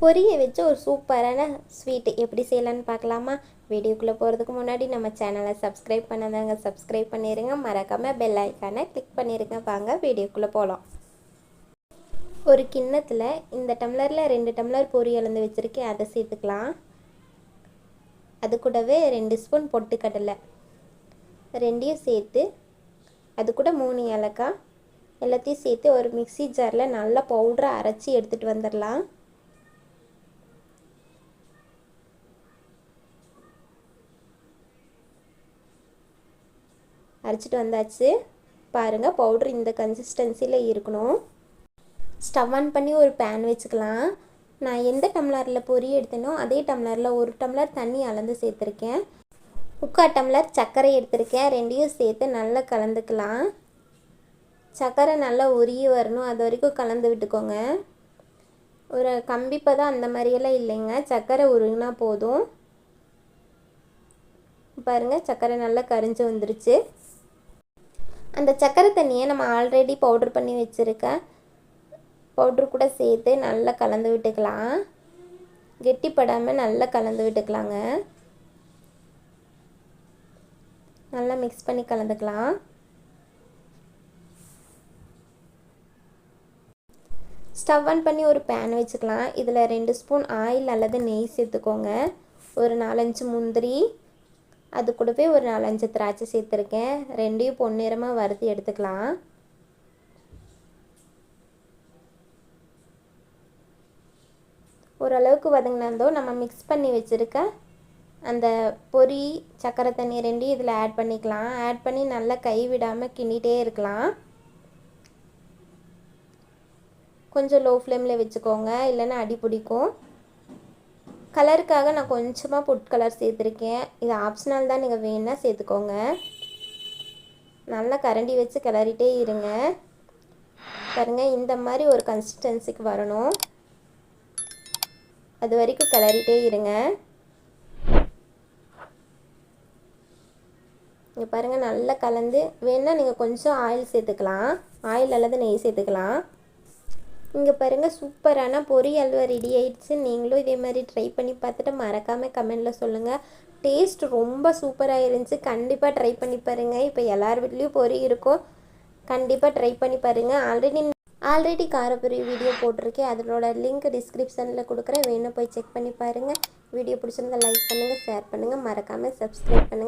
பொரியை வச்சு ஒரு சூப்பரான ஸ்வீட்டு எப்படி செய்யலான்னு பார்க்கலாமா? வீடியோக்குள்ளே போகிறதுக்கு முன்னாடி நம்ம சேனலை சப்ஸ்கிரைப் பண்ணாதாங்க சப்ஸ்கிரைப் பண்ணிடுங்க. மறக்காமல் பெல் ஐக்கானை கிளிக் பண்ணிடுங்க. வாங்க வீடியோக்குள்ளே போகலாம். ஒரு கிண்ணத்தில் இந்த டம்ளரில் 2 டம்ளர் பொரி அளந்து வச்சுருக்கேன், அதை சேர்த்துக்கலாம். அது கூடவே 2 ஸ்பூன் பொட்டுக்கடலை ரெண்டையும் சேர்த்து, அது கூட 3 ஏலக்காய் எல்லாத்தையும் சேர்த்து ஒரு மிக்ஸி ஜாரில் நல்லா பவுடரை அரைச்சி எடுத்துகிட்டு வந்துடலாம். அரைச்சிட்டு வந்தாச்சு. பாருங்கள், பவுட்ரு இந்த கன்சிஸ்டன்சியில் இருக்கணும். ஸ்டவ் ஆன் பண்ணி ஒரு பேன் வச்சுக்கலாம். நான் எந்த டம்ளரில் பொரி எடுத்தேனோ அதே டம்ளரில் 1 டம்ளர் தண்ணி அளந்து சேர்த்துருக்கேன். 3/4 டம்ளர் சர்க்கரை எடுத்திருக்கேன். ரெண்டையும் சேர்த்து நல்லா கலந்துக்கலாம். சர்க்கரை நல்லா உருகி வரணும், அது வரைக்கும் கலந்து விட்டுக்கோங்க. ஒரு கம்பிப்பதம் அந்த மாதிரியெல்லாம் இல்லைங்க, சர்க்கரை உருகினா போதும். பாருங்கள், சர்க்கரை நல்லா கரிஞ்சு வந்துருச்சு. அந்த சர்க்கரை தண்ணியை நம்ம ஆல்ரெடி பவுட்ரு பண்ணி வச்சுருக்க பவுட்ரு கூட சேர்த்து நல்லா கலந்து விட்டுக்கலாம். கெட்டிப்படாமல் நல்லா கலந்து விட்டுக்கலாங்க. நல்லா மிக்ஸ் பண்ணி கலந்துக்கலாம். ஸ்டவ் ஆன் பண்ணி ஒரு பேன் வச்சுக்கலாம். இதில் 2 ஸ்பூன் ஆயில் அல்லது நெய் சேர்த்துக்கோங்க. ஒரு 4-5 முந்திரி, அது கூடவே ஒரு 4-5 திராட்சை சேர்த்துருக்கேன். ரெண்டையும் பொன்னிறமாக வறுத்து எடுத்துக்கலாம். ஓரளவுக்கு வதங்கினதோ நம்ம மிக்ஸ் பண்ணி வச்சுருக்க அந்த பொரி சர்க்கரை தண்ணி ரெண்டையும் இதில் ஆட் பண்ணிக்கலாம். ஆட் பண்ணி நல்லா கை விடாமல் கிண்டிகிட்டே இருக்கலாம். கொஞ்சம் லோ ஃப்ளேமில் வச்சுக்கோங்க, இல்லைன்னா அடி பிடிக்கும். கலருக்காக நான் கொஞ்சமாக ஃபுட் கலர் சேர்த்துருக்கேன். இது ஆப்ஷனல் தான், நீங்கள் வேணுன்னா சேர்த்துக்கோங்க. நல்லா கரண்டி வச்சு கிளறிட்டே இருங்க. பாருங்கள், இந்த மாதிரி ஒரு கன்சிஸ்டன்சிக்கு வரணும், அது வரைக்கும் கிளறிட்டே இருங்க. இங்கே பாருங்கள், நல்லா கலந்து வேணுன்னா நீங்கள் கொஞ்சம் ஆயில் சேர்த்துக்கலாம், ஆயில் அல்லது நெய் சேர்த்துக்கலாம். இங்கே பாருங்கள், சூப்பரான பொரி அல்வா ரெடி ஆயிடுச்சு. நீங்களும் இதே மாதிரி ட்ரை பண்ணி பார்த்துட்டு மறக்காமல் கமெண்டில் சொல்லுங்கள். டேஸ்ட் ரொம்ப சூப்பராக இருந்துச்சு. கண்டிப்பாக ட்ரை பண்ணி பாருங்கள். இப்போ எல்லார் வீட்லேயும் பொரி இருக்கும், கண்டிப்பாக ட்ரை பண்ணி பாருங்கள். ஆல்ரெடி காரப்பொரி வீடியோ போட்டிருக்கேன், அதனோட லிங்க் டிஸ்கிரிப்ஷனில் கொடுக்குறேன், வேணும் போய் செக் பண்ணி பாருங்கள். வீடியோ பிடிச்சிருந்தா லைக் பண்ணுங்கள், ஷேர் பண்ணுங்கள், மறக்காமல் சப்ஸ்கிரைப் பண்ணுங்கள்.